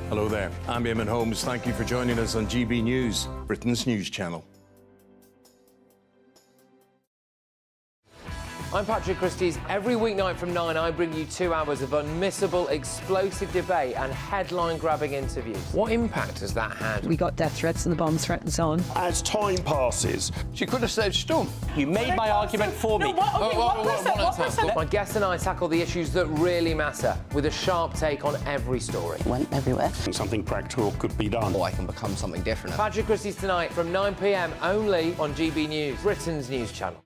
Hello there, I'm Eamon Holmes. Thank you for joining us on GB News, Britain's news channel. I'm Patrick Christie's. Every weeknight from 9, I bring you 2 hours of unmissable, explosive debate and headline-grabbing interviews. What impact has that had? We got death threats and the bomb threats on. As time passes, She could have said stump. you made my argument for me. My guests and I tackle the issues that really matter, with a sharp take on every story. Went everywhere. Something practical could be done. I can become something different. Patrick Christie's tonight from 9 p.m. only on GB News, Britain's news channel.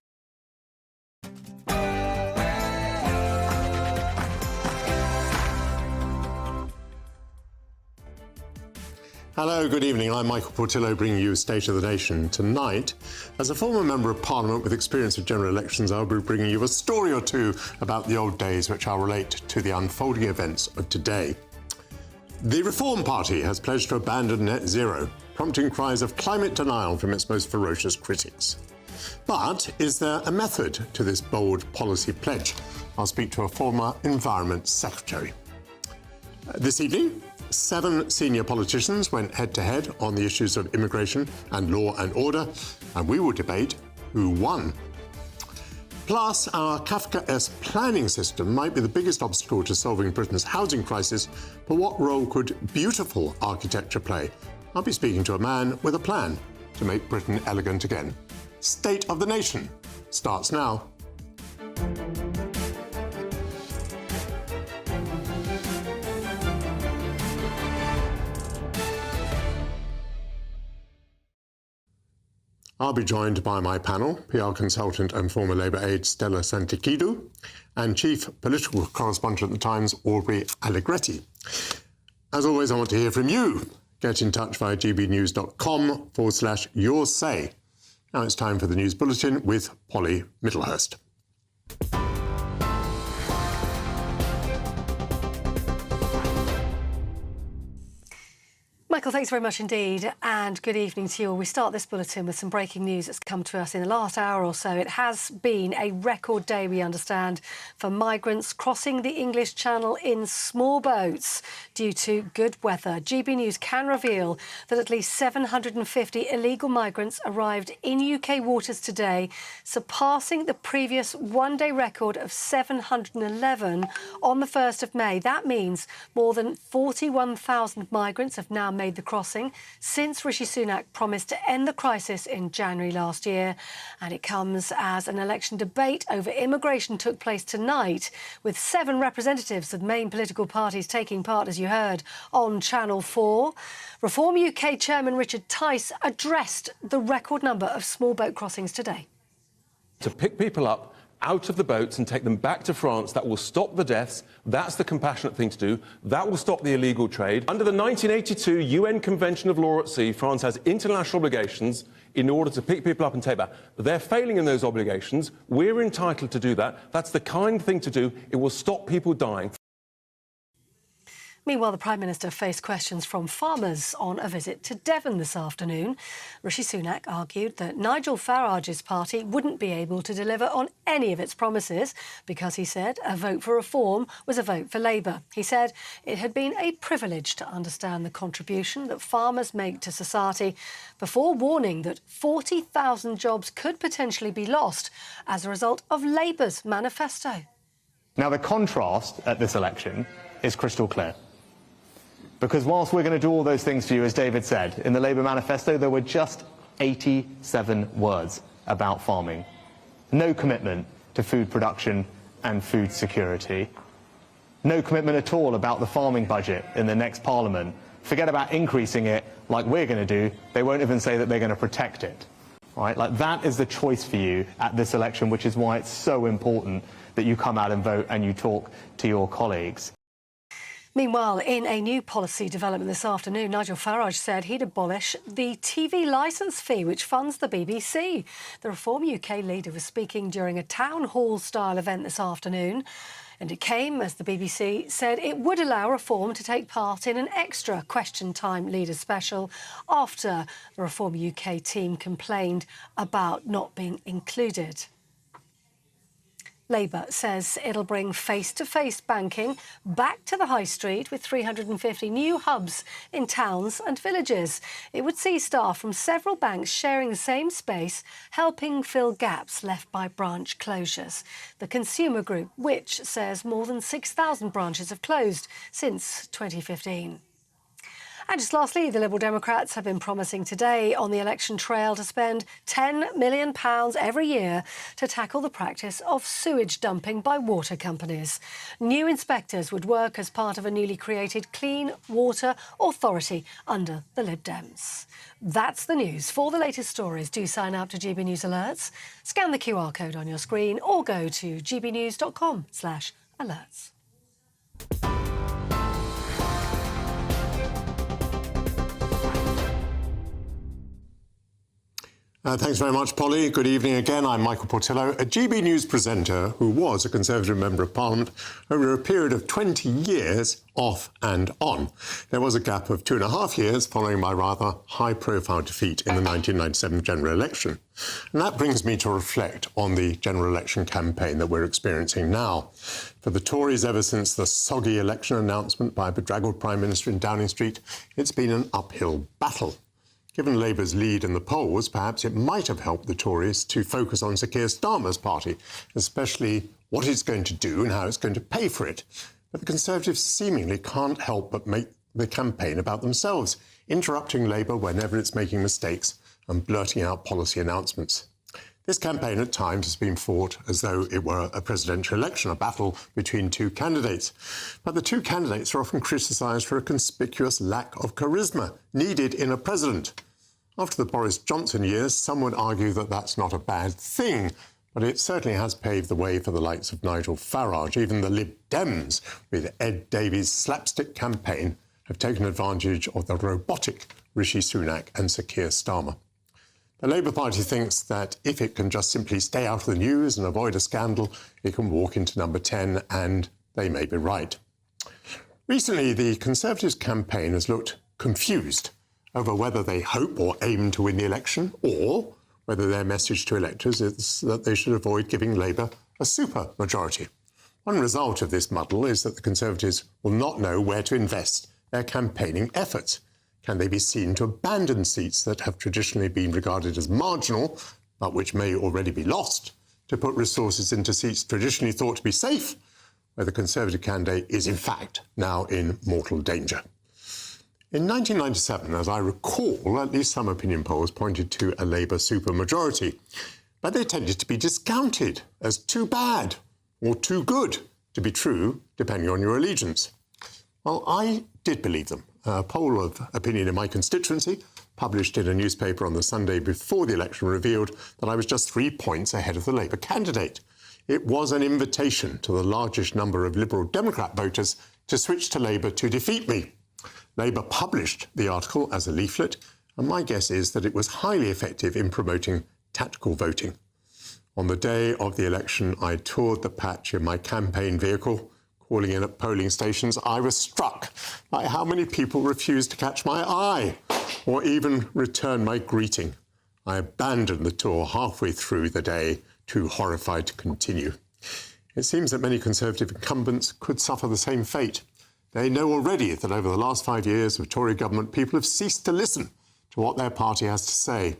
Hello, good evening. I'm Michael Portillo, bringing you State of the Nation. Tonight, as a former Member of Parliament with experience of general elections, I'll be bringing you a story or two about the old days, which I'll relate to the unfolding events of today. The Reform Party has pledged to abandon net zero, prompting cries of climate denial from its most ferocious critics. But is there a method to this bold policy pledge? I'll speak to a former Environment Secretary. This evening, 7 senior politicians went head-to-head on the issues of immigration and law and order, and we will debate who won. Plus, our Kafkaesque planning system might be the biggest obstacle to solving Britain's housing crisis, but what role could beautiful architecture play? I'll be speaking to a man with a plan to make Britain elegant again. State of the Nation starts now. I'll be joined by my panel, PR consultant and former Labour aide Stella Santikidou, and Chief Political Correspondent at The Times, Aubrey Allegretti. As always, I want to hear from you. Get in touch via gbnews.com/your say. Now it's time for the News Bulletin with Polly Middlehurst. Michael, thanks very much indeed, and good evening to you all. We start this bulletin with some breaking news that's come to us in the last hour or so. It has been a record day, we understand, for migrants crossing the English Channel in small boats due to good weather. GB News can reveal that at least 750 illegal migrants arrived in UK waters today, surpassing the previous one-day record of 711 on the 1st of May. That means more than 41,000 migrants have now made the crossing since Rishi Sunak promised to end the crisis in January last year. And it comes as an election debate over immigration took place tonight, with 7 representatives of the main political parties taking part, as you heard, on Channel 4. Reform UK Chairman Richard Tice addressed the record number of small boat crossings today. To pick people up out of the boats and take them back to France, that will stop the deaths. That's the compassionate thing to do. That will stop the illegal trade. Under the 1982 UN Convention of Law at Sea, France has international obligations in order to pick people up and take back. They're failing in those obligations. We're entitled to do that. That's the kind thing to do. It will stop people dying. Meanwhile, the Prime Minister faced questions from farmers on a visit to Devon this afternoon. Rishi Sunak argued that Nigel Farage's party wouldn't be able to deliver on any of its promises because, he said, a vote for reform was a vote for Labour. He said it had been a privilege to understand the contribution that farmers make to society, before warning that 40,000 jobs could potentially be lost as a result of Labour's manifesto. Now, the contrast at this election is crystal clear. Because whilst we're going to do all those things for you, as David said, in the Labour manifesto there were just 87 words about farming. No commitment to food production and food security. No commitment at all about the farming budget in the next Parliament. Forget about increasing it like we're going to do. They won't even say that they're going to protect it. Right? Like, that is the choice for you at this election, which is why it's so important that you come out and vote and you talk to your colleagues. Meanwhile, in a new policy development this afternoon, Nigel Farage said he'd abolish the TV licence fee, which funds the BBC. The Reform UK leader was speaking during a town hall-style event this afternoon, and it came as the BBC said it would allow Reform to take part in an extra Question Time Leaders Special after the Reform UK team complained about not being included. Labour says it'll bring face-to-face banking back to the high street with 350 new hubs in towns and villages. It would see staff from several banks sharing the same space, helping fill gaps left by branch closures. The consumer group, which says more than 6,000 branches have closed since 2015. And just lastly, the Liberal Democrats have been promising today on the election trail to spend £10 million every year to tackle the practice of sewage dumping by water companies. New inspectors would work as part of a newly created Clean Water Authority under the Lib Dems. That's the news. For the latest stories, do sign up to GB News Alerts, scan the QR code on your screen or go to gbnews.com/alerts. Thanks very much, Polly. Good evening again. I'm Michael Portillo, a GB News presenter who was a Conservative Member of Parliament over a period of 20 years, off and on. There was a gap of 2.5 years following my rather high-profile defeat in the 1997 general election. And that brings me to reflect on the general election campaign that we're experiencing now. For the Tories, ever since the soggy election announcement by a bedraggled Prime Minister in Downing Street, it's been an uphill battle. Given Labour's lead in the polls, perhaps it might have helped the Tories to focus on Sir Keir Starmer's party, especially what it's going to do and how it's going to pay for it. But the Conservatives seemingly can't help but make the campaign about themselves, interrupting Labour whenever it's making mistakes and blurting out policy announcements. This campaign at times has been fought as though it were a presidential election, a battle between two candidates. But the two candidates are often criticised for a conspicuous lack of charisma needed in a president. After the Boris Johnson years, some would argue that that's not a bad thing, but it certainly has paved the way for the likes of Nigel Farage. Even the Lib Dems, with Ed Davey's slapstick campaign, have taken advantage of the robotic Rishi Sunak and Sir Keir Starmer. The Labour Party thinks that if it can just simply stay out of the news and avoid a scandal, it can walk into number 10, and they may be right. Recently, the Conservatives' campaign has looked confused over whether they hope or aim to win the election, or whether their message to electors is that they should avoid giving Labour a super majority. One result of this muddle is that the Conservatives will not know where to invest their campaigning efforts. Can they be seen to abandon seats that have traditionally been regarded as marginal, but which may already be lost, to put resources into seats traditionally thought to be safe, where the Conservative candidate is in fact now in mortal danger? In 1997, as I recall, at least some opinion polls pointed to a Labour supermajority, but they tended to be discounted as too bad or too good to be true, depending on your allegiance. Well, I did believe them. A poll of opinion in my constituency, published in a newspaper on the Sunday before the election, revealed that I was just 3 points ahead of the Labour candidate. It was an invitation to the largest number of Liberal Democrat voters to switch to Labour to defeat me. Labour published the article as a leaflet, and my guess is that it was highly effective in promoting tactical voting. On the day of the election, I toured the patch in my campaign vehicle, calling in at polling stations. I was struck by how many people refused to catch my eye or even return my greeting. I abandoned the tour halfway through the day, too horrified to continue. It seems that many Conservative incumbents could suffer the same fate. They know already that over the last 5 years of Tory government, people have ceased to listen to what their party has to say.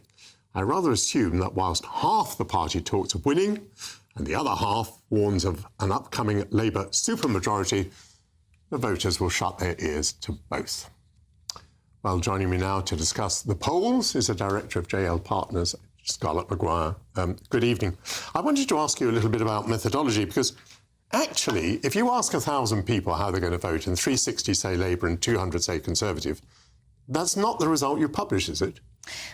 I rather assume that whilst half the party talks of winning and the other half warns of an upcoming Labour supermajority, the voters will shut their ears to both. Well, joining me now to discuss the polls is the director of JL Partners, Scarlett Maguire. Good evening. I wanted to ask you a little bit about methodology, because actually, if you ask 1,000 people how they're going to vote and 360 say Labour and 200 say Conservative, that's not the result you publish, is it?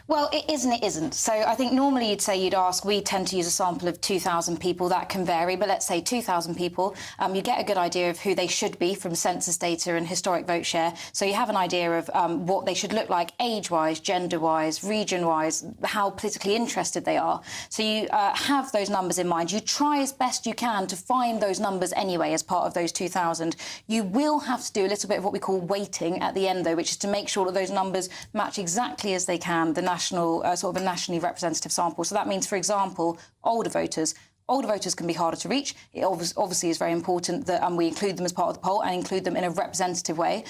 Well, it is and it isn't. So I think normally you'd ask, we tend to use a sample of 2,000 people. That can vary, but let's say 2,000 people. You get a good idea of who they should be from census data and historic vote share. So you have an idea of what they should look like age-wise, gender-wise, region-wise, how politically interested they are. So you have those numbers in mind. You try as best you can to find those numbers anyway as part of those 2,000. You will have to do a little bit of what we call weighting at the end, though, which is to make sure that those numbers match exactly as they can the national, sort of a nationally representative sample. So that means, for example, older voters older voters can be harder to reach. It obviously is very important that we include them as part of the poll and include them in a representative way.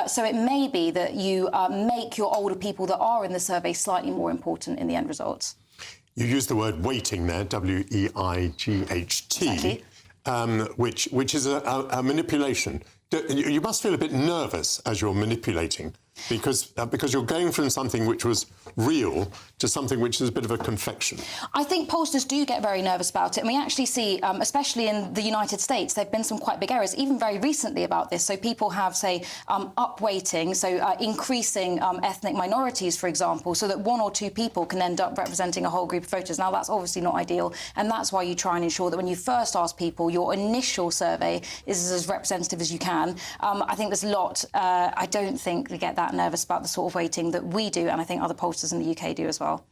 So it may be that you make your older people that are in the survey slightly more important in the end results. You used the word weighting there, W-E-I-G-H-T, exactly. which is a manipulation. You must feel a bit nervous as you're manipulating, because you're going from something which was real to something which is a bit of a confection. I think pollsters do get very nervous about it, and we actually see, especially in the United States, there have been some quite big errors, even very recently about this. So people have, say, upweighting, so increasing ethnic minorities, for example, so that one or two people can end up representing a whole group of voters. Now, that's obviously not ideal, and that's why you try and ensure that when you first ask people, your initial survey is as representative as you can. I think there's a lot. I don't think they get that nervous about the sort of weighting that we do, and I think other pollsters in the UK do as well.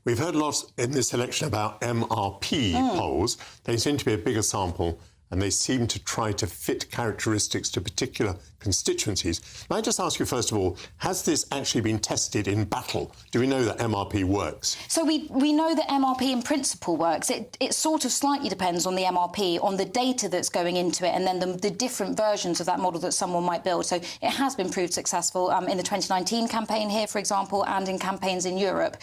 We've heard lots in this election about MRP polls. They seem to be a bigger sample, and they seem to try to fit characteristics to particular constituencies. May I just ask you, first of all, has this actually been tested in battle? Do we know that MRP works? So we know that MRP in principle works. It sort of slightly depends on the MRP, on the data that's going into it, and then the different versions of that model that someone might build. So it has been proved successful in the 2019 campaign here, for example, and in campaigns in Europe.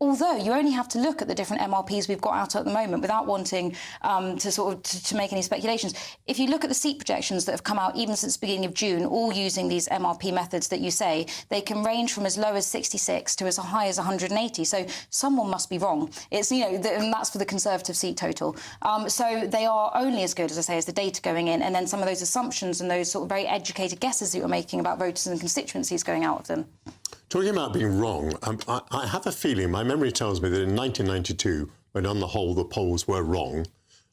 Although you only have to look at the different MRPs we've got out at the moment without wanting to make any speculations. If you look at the seat projections that have come out even since the beginning of June, all using these MRP methods that you say, they can range from as low as 66 to as high as 180. So someone must be wrong. It's, and that's for the Conservative seat total. So they are only as good, as I say, as the data going in, and then some of those assumptions and those sort of very educated guesses that you're making about voters and constituencies going out of them. Talking about being wrong, I have a feeling, my memory tells me that in 1992, when on the whole the polls were wrong,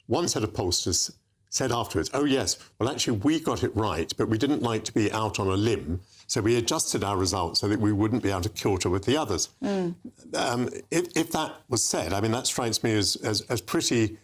one set of pollsters said afterwards, oh, yes, well, actually, we got it right, but we didn't like to be out on a limb, so we adjusted our results so that we wouldn't be out of kilter with the others. If that was said, I mean, that strikes me as pretty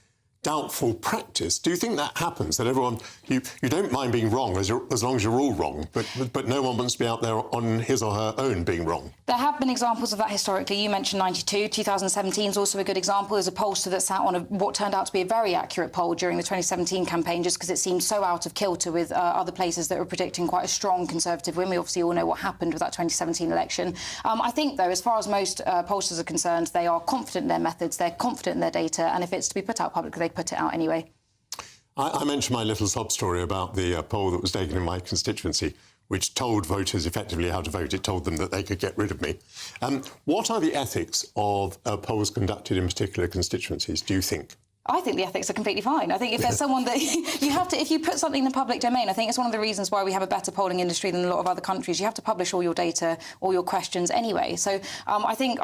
doubtful practice. Do you think that happens, that everyone, you don't mind being wrong as long as you're all wrong, but no one wants to be out there on his or her own being wrong? There have been examples of that historically. You mentioned 92. 2017 is also a good example. There's a pollster that sat on what turned out to be a very accurate poll during the 2017 campaign just because it seemed so out of kilter with other places that were predicting quite a strong Conservative win. We obviously all know what happened with that 2017 election. I think, though, as far as most pollsters are concerned, they are confident in their methods, they're confident in their data, and if it's to be put out publicly, they put it out anyway. I mentioned my little sob story about the poll that was taken in my constituency, which told voters effectively how to vote. It told them that they could get rid of me. What are the ethics of polls conducted in particular constituencies, do you think? I think the ethics are completely fine. I think if there's someone that you have to, if you put something in the public domain, I think it's one of the reasons why we have a better polling industry than a lot of other countries. You have to publish all your data, all your questions anyway. So I think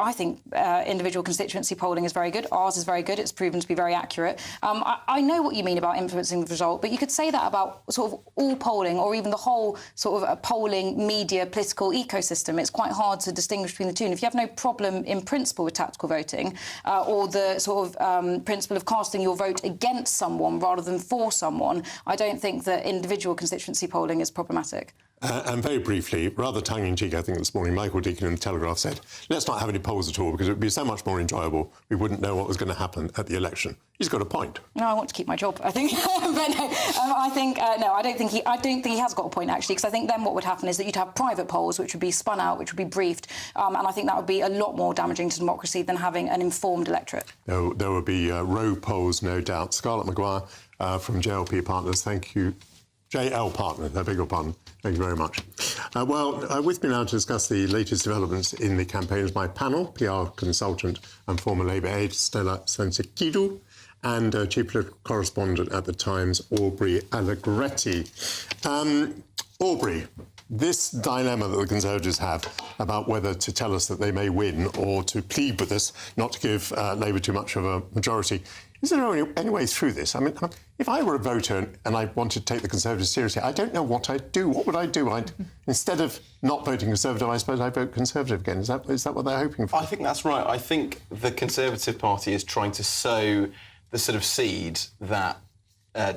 individual constituency polling is very good. Ours is very good. It's proven to be very accurate. I know what you mean about influencing the result, but you could say that about sort of all polling or even the whole sort of polling, media, political ecosystem. It's quite hard to distinguish between the two. And if you have no problem in principle with tactical voting or the sort of principle of casting your vote against someone rather than for someone, I don't think that individual constituency polling is problematic. And very briefly, rather tongue-in-cheek, I think this morning, Michael Deacon in the Telegraph said, let's not have any polls at all because it would be so much more enjoyable. We wouldn't know what was going to happen at the election. He's got a point. No, I want to keep my job, I think. But no, I don't think he has got a point, actually, because I think then what would happen is that you'd have private polls which would be spun out, which would be briefed, and I think that would be a lot more damaging to democracy than having an informed electorate. There would be row polls, no doubt. Scarlett Maguire from JLP Partners, thank you. JL Partner, I beg your pardon. Thank you very much. With me now to discuss the latest developments in the campaign is my panel, PR consultant and former Labour aide Stella Sensikidu, and chief political correspondent at the Times, Aubrey Allegretti. Aubrey, this dilemma that the Conservatives have about whether to tell us that they may win or to plead with us not to give Labour too much of a majority, is there any way through this? I mean, if I were a voter and I wanted to take the Conservatives seriously, I don't know what I'd do. What would I do? Instead of not voting Conservative, I suppose I'd vote Conservative again. Is that what they're hoping for? I think that's right. I think the Conservative Party is trying to sow the sort of seed that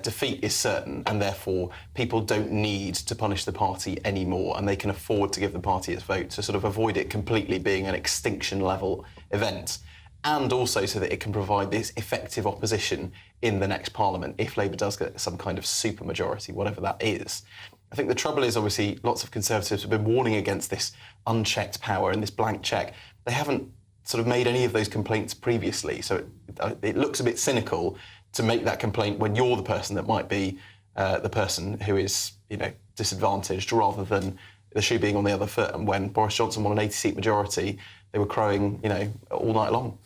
defeat is certain and therefore people don't need to punish the party anymore and they can afford to give the party its vote to sort of avoid it completely being an extinction level event. and also so that it can provide this effective opposition in the next Parliament if Labour does get some kind of supermajority, whatever that is. I think the trouble is, obviously, lots of Conservatives have been warning against this unchecked power and this blank check. They haven't sort of made any of those complaints previously, so it looks a bit cynical to make that complaint when you're the person that might be the person who is, disadvantaged, rather than the shoe being on the other foot. And when Boris Johnson won an 80-seat majority, they were crowing, all night long.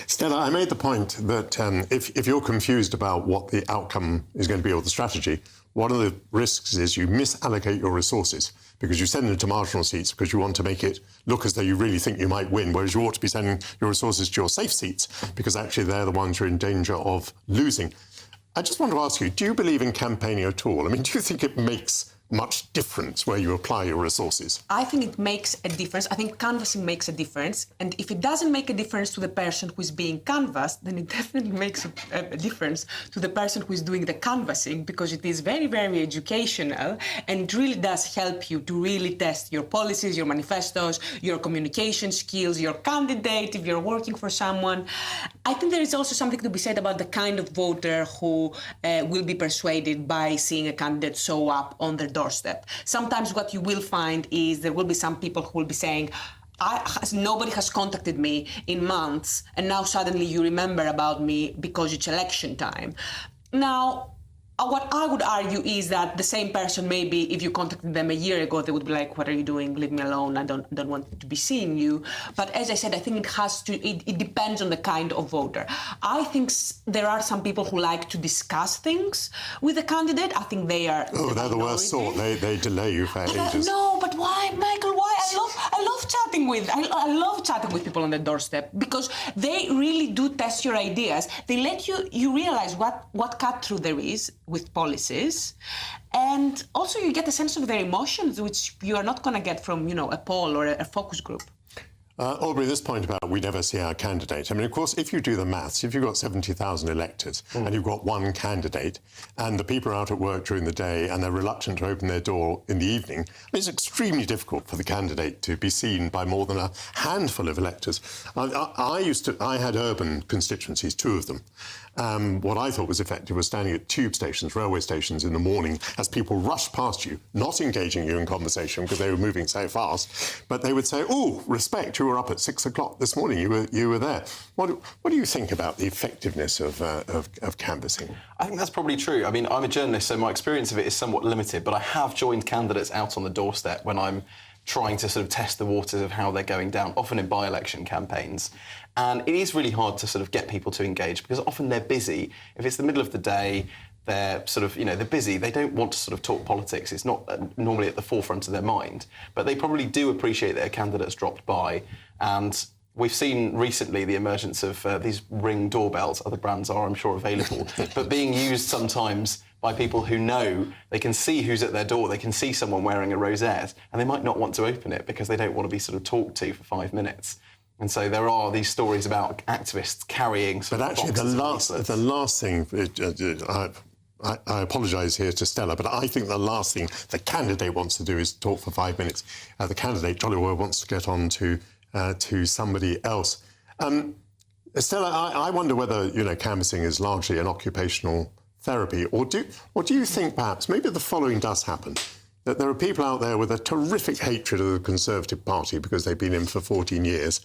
Stella, I made the point that if you're confused about what the outcome is going to be or the strategy, one of the risks is you misallocate your resources because you send them to marginal seats because you want to make it look as though you really think you might win, whereas you ought to be sending your resources to your safe seats because actually they're the ones who are in danger of losing. I just want to ask you, do you believe in campaigning at all? I mean, do you think it makes much difference where you apply your resources? I think it makes a difference. I think canvassing makes a difference. And if it doesn't make a difference to the person who is being canvassed, then it definitely makes a difference to the person who is doing the canvassing, because it is very, very educational, and it really does help you to really test your policies, your manifestos, your communication skills, your candidate, if you're working for someone. I think there is also something to be said about the kind of voter who will be persuaded by seeing a candidate show up on their doorstep. Sometimes what you will find is there will be some people who will be saying, nobody has contacted me in months, and now suddenly you remember about me because it's election time. Now, what I would argue is that the same person, maybe if you contacted them a year ago, they would be like, what are you doing? Leave me alone. I don't want to be seeing you. But as I said, I think it depends on the kind of voter. I think there are some people who like to discuss things with the candidate. I think they are... Oh, they're the worst sort. They delay you for ages. No, but why, Michael? Why? I love chatting with... I love chatting with people on the doorstep because they really do test your ideas. They let you realize what cut through there is with policies, and also you get a sense of their emotions, which you are not going to get from, a poll or a focus group. Aubrey, this point about we never see our candidate. I mean, of course, if you do the maths, if you've got 70,000 electors and you've got one candidate and the people are out at work during the day and they're reluctant to open their door in the evening, it's extremely difficult for the candidate to be seen by more than a handful of electors. I had urban constituencies, 2 of them. What I thought was effective was standing at tube stations, railway stations in the morning as people rushed past you, not engaging you in conversation because they were moving so fast, but they would say, oh, respect, you were up at 6 o'clock this morning, you were there. What do you think about the effectiveness of canvassing? I think that's probably true. I mean, I'm a journalist, so my experience of it is somewhat limited, but I have joined candidates out on the doorstep when I'm trying to sort of test the waters of how they're going down, often in by-election campaigns. And it is really hard to sort of get people to engage because often they're busy. If it's the middle of the day, they're sort of, they're busy. They don't want to sort of talk politics. It's not normally at the forefront of their mind. But they probably do appreciate that a candidate's dropped by. And we've seen recently the emergence of these Ring doorbells. Other brands are, I'm sure, available, but being used sometimes by people who know they can see who's at their door, they can see someone wearing a rosette, and they might not want to open it because they don't want to be sort of talked to for 5 minutes. And so there are these stories about activists carrying sort of boxes. But actually, the last thing, I apologise here to Stella, but I think the last thing the candidate wants to do is talk for 5 minutes. The candidate, jolly well, wants to get on to somebody else. Stella, I wonder whether, canvassing is largely an occupational therapy, or do you think perhaps maybe the following does happen, that there are people out there with a terrific hatred of the Conservative Party because they've been in for 14 years,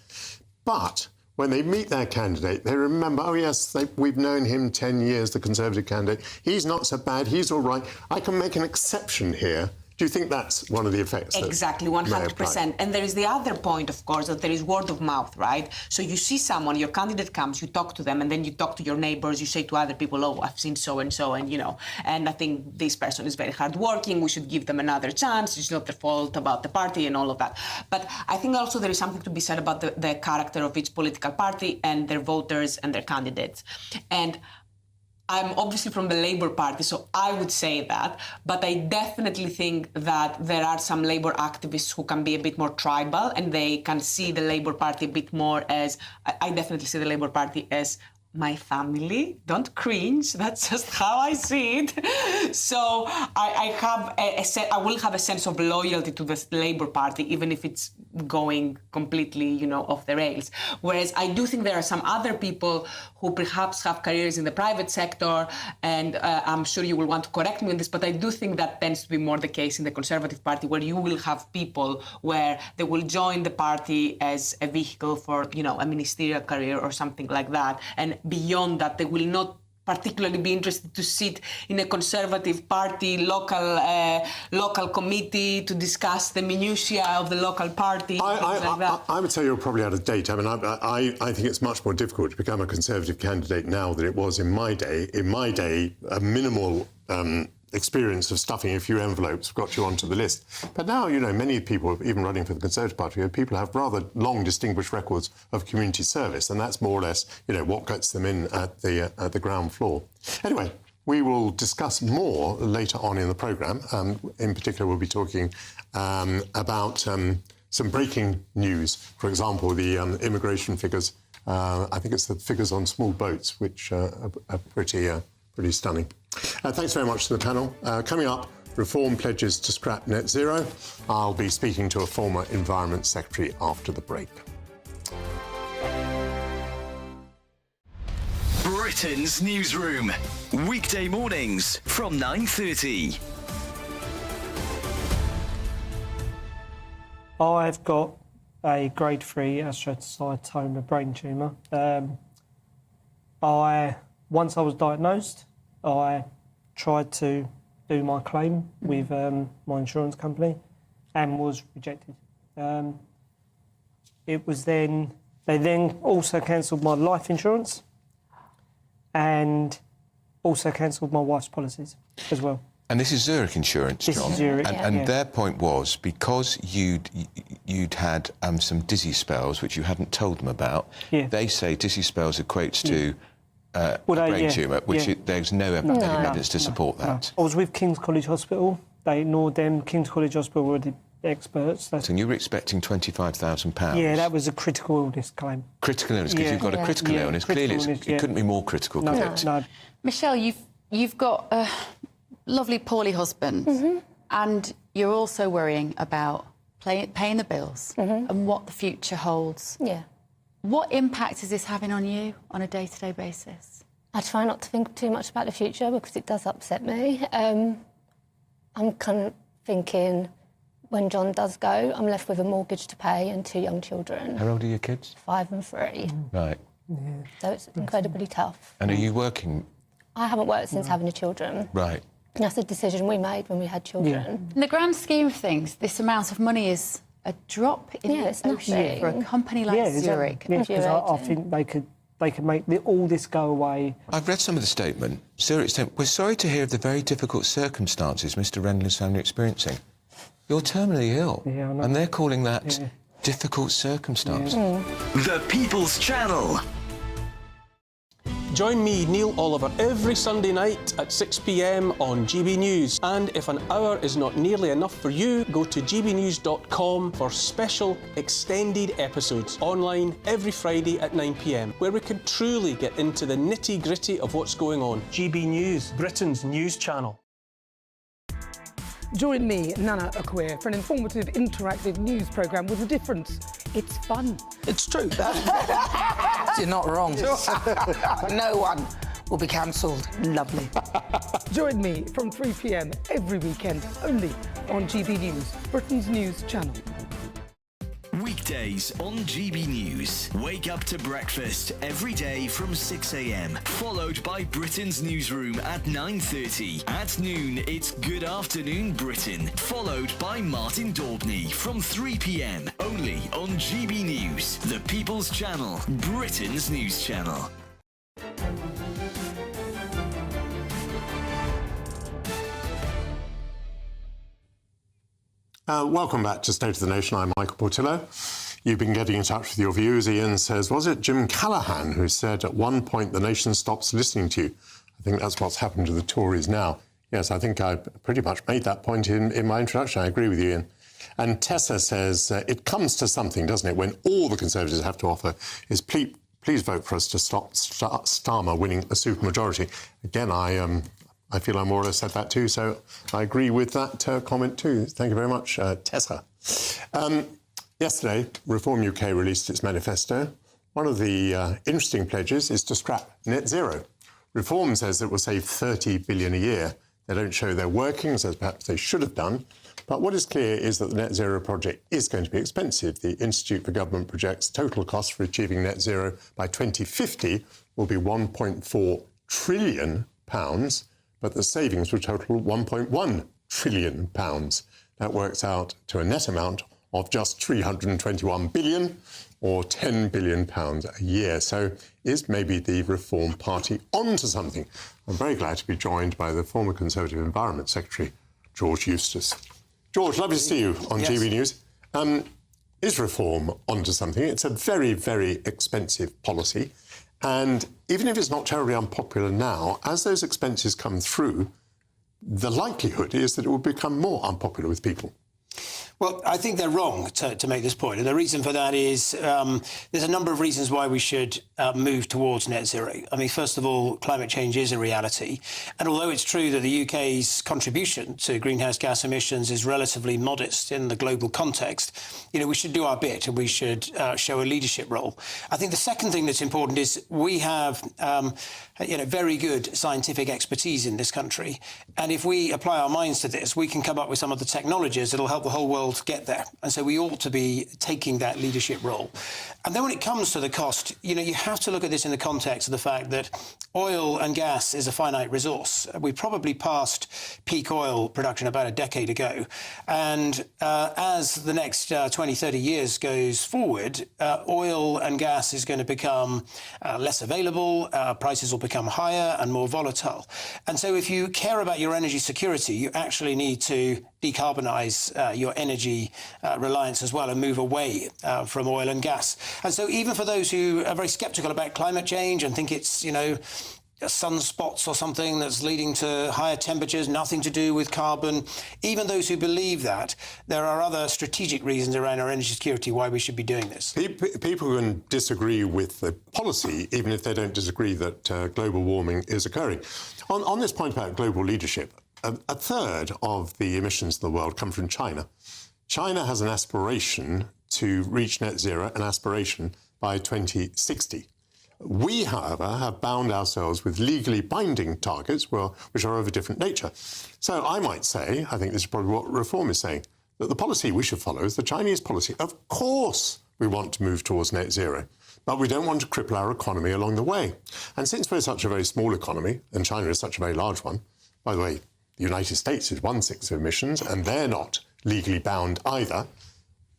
but when they meet their candidate, they remember, oh yes, we've known him 10 years, the Conservative candidate, he's not so bad, he's all right, I can make an exception here. Do you think that's one of the effects? Exactly, 100%. And there is the other point, of course, that there is word of mouth, right? So you see someone, your candidate comes, you talk to them, and then you talk to your neighbours, you say to other people, oh, I've seen so-and-so, and I think this person is very hardworking, we should give them another chance, it's not their fault about the party and all of that. But I think also there is something to be said about the character of each political party and their voters and their candidates. And I'm obviously from the Labour Party, so I would say that, but I definitely think that there are some Labour activists who can be a bit more tribal and they can see the Labour Party a bit more as, I definitely see the Labour Party as my family. Don't cringe, that's just how I see it. So I will have a sense of loyalty to the Labour Party, even if it's going completely, off the rails. Whereas I do think there are some other people who perhaps have careers in the private sector, and I'm sure you will want to correct me on this, but I do think that tends to be more the case in the Conservative Party, where you will have people where they will join the party as a vehicle for, a ministerial career or something like that. And beyond that, they will not particularly be interested to sit in a Conservative Party local committee to discuss the minutiae of the local party, things like that. I would say you're probably out of date. I mean, I think it's much more difficult to become a Conservative candidate now than it was in my day. In my day, a minimal experience of stuffing a few envelopes got you onto the list. But now, many people, even running for the Conservative Party, people have rather long, distinguished records of community service, and that's more or less, what gets them in at the ground floor. Anyway, we will discuss more later on in the programme. In particular, we'll be talking about some breaking news. For example, the immigration figures. I think it's the figures on small boats, which are pretty stunning. Thanks very much to the panel. Coming up, Reform pledges to scrap net zero. I'll be speaking to a former Environment Secretary after the break. Britain's Newsroom. Weekday mornings from 9:30. I've got a grade 3 astrocytoma brain tumour. Once I was diagnosed, I tried to do my claim with my insurance company and was rejected. They then also cancelled my life insurance and also cancelled my wife's policies as well. And this is Zurich Insurance, This John. is Zurich, and their point was, because you'd had some dizzy spells, which you hadn't told them about, they say dizzy spells equates to a brain tumour, which there's no evidence to support that. I was with King's College Hospital. They ignored them. King's College Hospital were the experts. And you were expecting £25,000? Yeah, that was a critical illness claim. Critical illness, because you've got a critical illness. Clearly, it couldn't be more critical, could it? No. Michelle, you've got a lovely, poorly husband, and you're also worrying about paying the bills and what the future holds. Yeah. What impact is this having on you on a day-to-day basis? I try not to think too much about the future because it does upset me. I'm kind of thinking, when John does go, I'm left with a mortgage to pay and 2 young children. How old are your kids? 5 and 3. Right. So it's incredibly tough. And are you working? I haven't worked since having the children. Right. And that's a decision we made when we had children. In the grand scheme of things, this amount of money is a drop in the ocean for a company like Zurich. Yeah, because I think they could make all this go away. I've read some of the statement. Zurich statement, we're sorry to hear of the very difficult circumstances Mr. Renlin's family are experiencing. You're terminally ill, and they're calling that difficult circumstances. The People's Channel. Join me, Neil Oliver, every Sunday night at 6 p.m. on GB News. And if an hour is not nearly enough for you, go to gbnews.com for special extended episodes online every Friday at 9 p.m, where we can truly get into the nitty-gritty of what's going on. GB News, Britain's news channel. Join me, Nana Akwe, for an informative, interactive news programme with a difference. It's fun. It's true. You're not wrong. No one will be cancelled. Lovely. Join me from 3 p.m. every weekend, only on GB News, Britain's news channel. Weekdays on GB News. Wake up to breakfast every day from 6 a.m. Followed by Britain's newsroom at 9:30. At noon, it's Good Afternoon Britain. Followed by Martin Daubney from 3 p.m. Only on GB News, the People's Channel, Britain's news channel. Welcome back to State of the Nation. I'm Michael Portillo. You've been getting in touch with your views. Ian says, was it Jim Callaghan who said at one point the nation stops listening to you? I think that's what's happened to the Tories now. Yes, I think I pretty much made that point in my introduction. I agree with you, Ian. And Tessa says, it comes to something, doesn't it, when all the Conservatives have to offer is please vote for us to stop Starmer winning a supermajority. Again, I feel I more or less said that too, so I agree with that comment too. Thank you very much, Tessa. Yesterday, Reform UK released its manifesto. One of the interesting pledges is to scrap net zero. Reform says it will save 30 billion a year. They don't show their workings, as perhaps they should have done. But what is clear is that the net zero project is going to be expensive. The Institute for Government projects total cost for achieving net zero by 2050 will be £1.4 trillion, but the savings will total £1.1 trillion. That works out to a net amount of just 321 billion or £10 billion a year. So is maybe the Reform Party onto something? I'm very glad to be joined by the former Conservative Environment Secretary, George Eustace. George, lovely to see you on GB News. Is Reform onto something? It's a very, very expensive policy. And even if it's not terribly unpopular now, as those expenses come through, the likelihood is that it will become more unpopular with people. Well, I think they're wrong to make this point. And the reason for that is there's a number of reasons why we should move towards net zero. I mean, first of all, climate change is a reality. And although it's true that the UK's contribution to greenhouse gas emissions is relatively modest in the global context, you know, we should do our bit and we should show a leadership role. I think the second thing that's important is we have very good scientific expertise in this country. And if we apply our minds to this, we can come up with some of the technologies that'll help the whole world get there. And so we ought to be taking that leadership role. And then when it comes to the cost, you know, you have to look at this in the context of the fact that oil and gas is a finite resource. We probably passed peak oil production about a decade ago. And as the next 20, 30 years goes forward, oil and gas is going to become less available, prices will become higher and more volatile. And so if you care about your energy security, you actually need to decarbonise your energy reliance as well and move away from oil and gas. And so even for those who are very sceptical about climate change and think it's, you know, sunspots or something that's leading to higher temperatures, nothing to do with carbon, even those who believe that, there are other strategic reasons around our energy security why we should be doing this. People can disagree with the policy, even if they don't disagree that global warming is occurring. On this point about global leadership, a third of the emissions in the world come from China. China has an aspiration to reach net zero, an aspiration by 2060. We, however, have bound ourselves with legally binding targets, which are of a different nature. So I might say, I think this is probably what Reform is saying, that the policy we should follow is the Chinese policy. Of course we want to move towards net zero, but we don't want to cripple our economy along the way. And since we're such a very small economy, and China is such a very large one, by the way, the United States is 1/6 of emissions, and they're not legally bound either.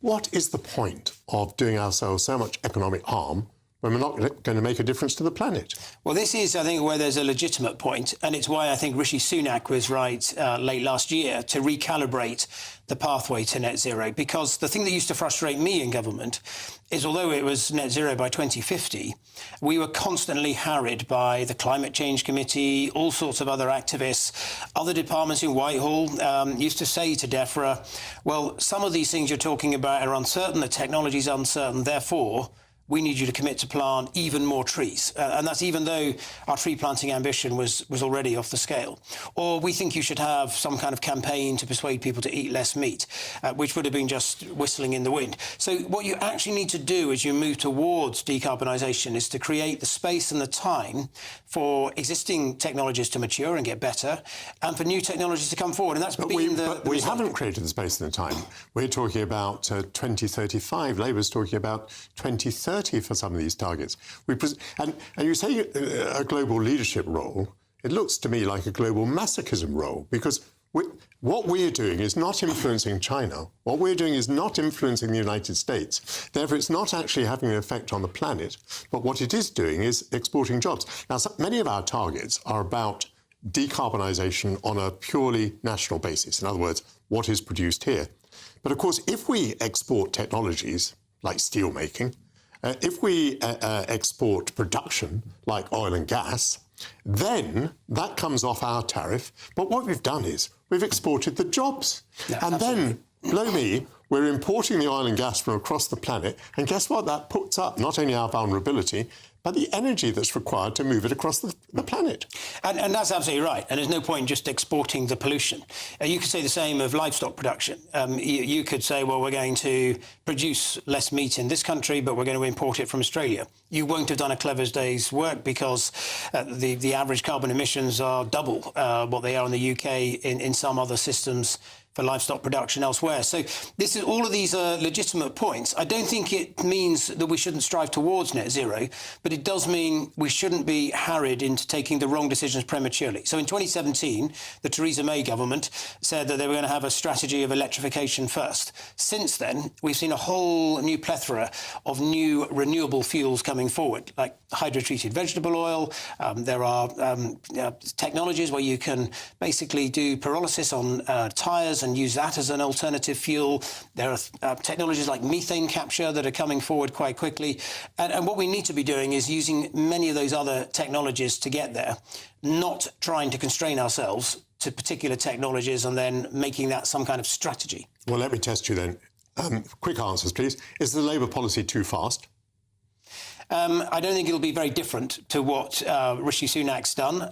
What is the point of doing ourselves so much economic harm when we're not going to make a difference to the planet? Well, this is, I think, where there's a legitimate point, and it's why I think Rishi Sunak was right late last year to recalibrate the pathway to net zero, because the thing that used to frustrate me in government is, although it was net zero by 2050, we were constantly harried by the Climate Change Committee, all sorts of other activists, other departments in Whitehall used to say to DEFRA, well, some of these things you're talking about are uncertain, the technology's uncertain, therefore we need you to commit to plant even more trees. And that's even though our tree planting ambition was already off the scale. Or we think you should have some kind of campaign to persuade people to eat less meat, which would have been just whistling in the wind. So what you actually need to do as you move towards decarbonisation is to create the space and the time for existing technologies to mature and get better, and for new technologies to come forward. And that's But we haven't created the space and the time. We're talking about 2035. Labour's talking about 2030 for some of these targets. And you say a global leadership role. It looks to me like a global masochism role, because what we're doing is not influencing China. What we're doing is not influencing the United States. Therefore, it's not actually having an effect on the planet. But what it is doing is exporting jobs. Now, many of our targets are about decarbonisation on a purely national basis. In other words, what is produced here. But of course, if we export technologies like steel making, if we export production like oil and gas, then that comes off our tariff. But what we've done is we've exported the jobs. Yeah, and absolutely. Then, blow me, we're importing the oil and gas from across the planet. And guess what? That puts up not only our vulnerability, but the energy that's required to move it across the planet. And that's absolutely right. And there's no point in just exporting the pollution. You could say the same of livestock production. You could say, well, we're going to produce less meat in this country, but we're going to import it from Australia. You won't have done a clever day's work because the average carbon emissions are double what they are in the UK in some other systems for livestock production elsewhere. So all of these are legitimate points. I don't think it means that we shouldn't strive towards net zero, but it does mean we shouldn't be harried into taking the wrong decisions prematurely. So in 2017, the Theresa May government said that they were going to have a strategy of electrification first. Since then, we've seen a whole new plethora of new renewable fuels coming forward, like hydrotreated vegetable oil. There are technologies where you can basically do pyrolysis on tyres and use that as an alternative fuel. There are technologies like methane capture that are coming forward quite quickly. And what we need to be doing is using many of those other technologies to get there, not trying to constrain ourselves to particular technologies and then making that some kind of strategy. Well, let me test you then. Quick answers, please. Is the Labour policy too fast? I don't think it'll be very different to what Rishi Sunak's done,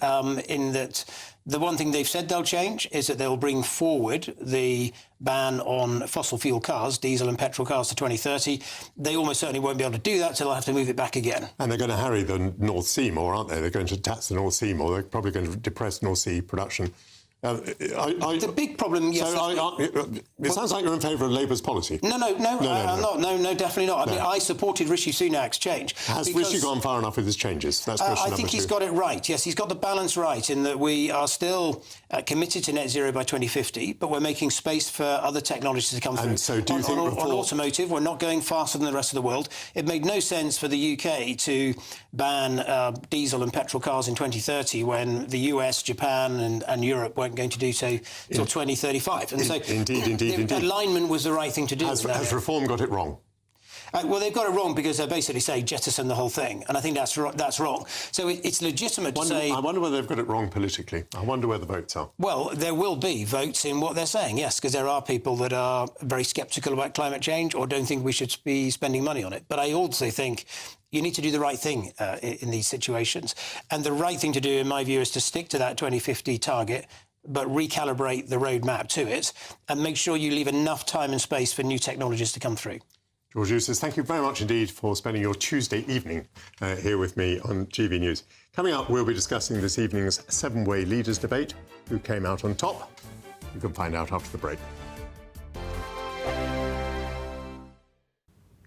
in that the one thing they've said they'll change is that they'll bring forward the ban on fossil fuel cars, diesel and petrol cars, to 2030. They almost certainly won't be able to do that, so they'll have to move it back again. And they're going to harry the North Sea more, aren't they? They're going to tax the North Sea more. They're probably going to depress North Sea production. The big problem, yes. It sounds like you're in favour of Labour's policy. No, I'm not. No, definitely not. I mean, I supported Rishi Sunak's change. Has Rishi gone far enough with his changes? That's question number 2. I think he's got it right. Yes, he's got the balance right in that we are still committed to net zero by 2050, but we're making space for other technologies to come through. And so do you think on automotive, we're not going faster than the rest of the world. It made no sense for the UK to ban diesel and petrol cars in 2030 when the US, Japan and Europe weren't going to do so till 2035. And so indeed. Alignment was the right thing to do. Has Reform got it wrong? Well, they've got it wrong because they basically say jettison the whole thing, and I think that's wrong. So it's legitimate to say... I wonder whether they've got it wrong politically. I wonder where the votes are. Well, there will be votes in what they're saying, yes, because there are people that are very sceptical about climate change or don't think we should be spending money on it. But I also think you need to do the right thing in these situations. And the right thing to do, in my view, is to stick to that 2050 target, but recalibrate the roadmap to it and make sure you leave enough time and space for new technologies to come through. George Eustace, thank you very much indeed for spending your Tuesday evening here with me on GB News. Coming up, we'll be discussing this evening's 7-way leaders debate. Who came out on top? You can find out after the break.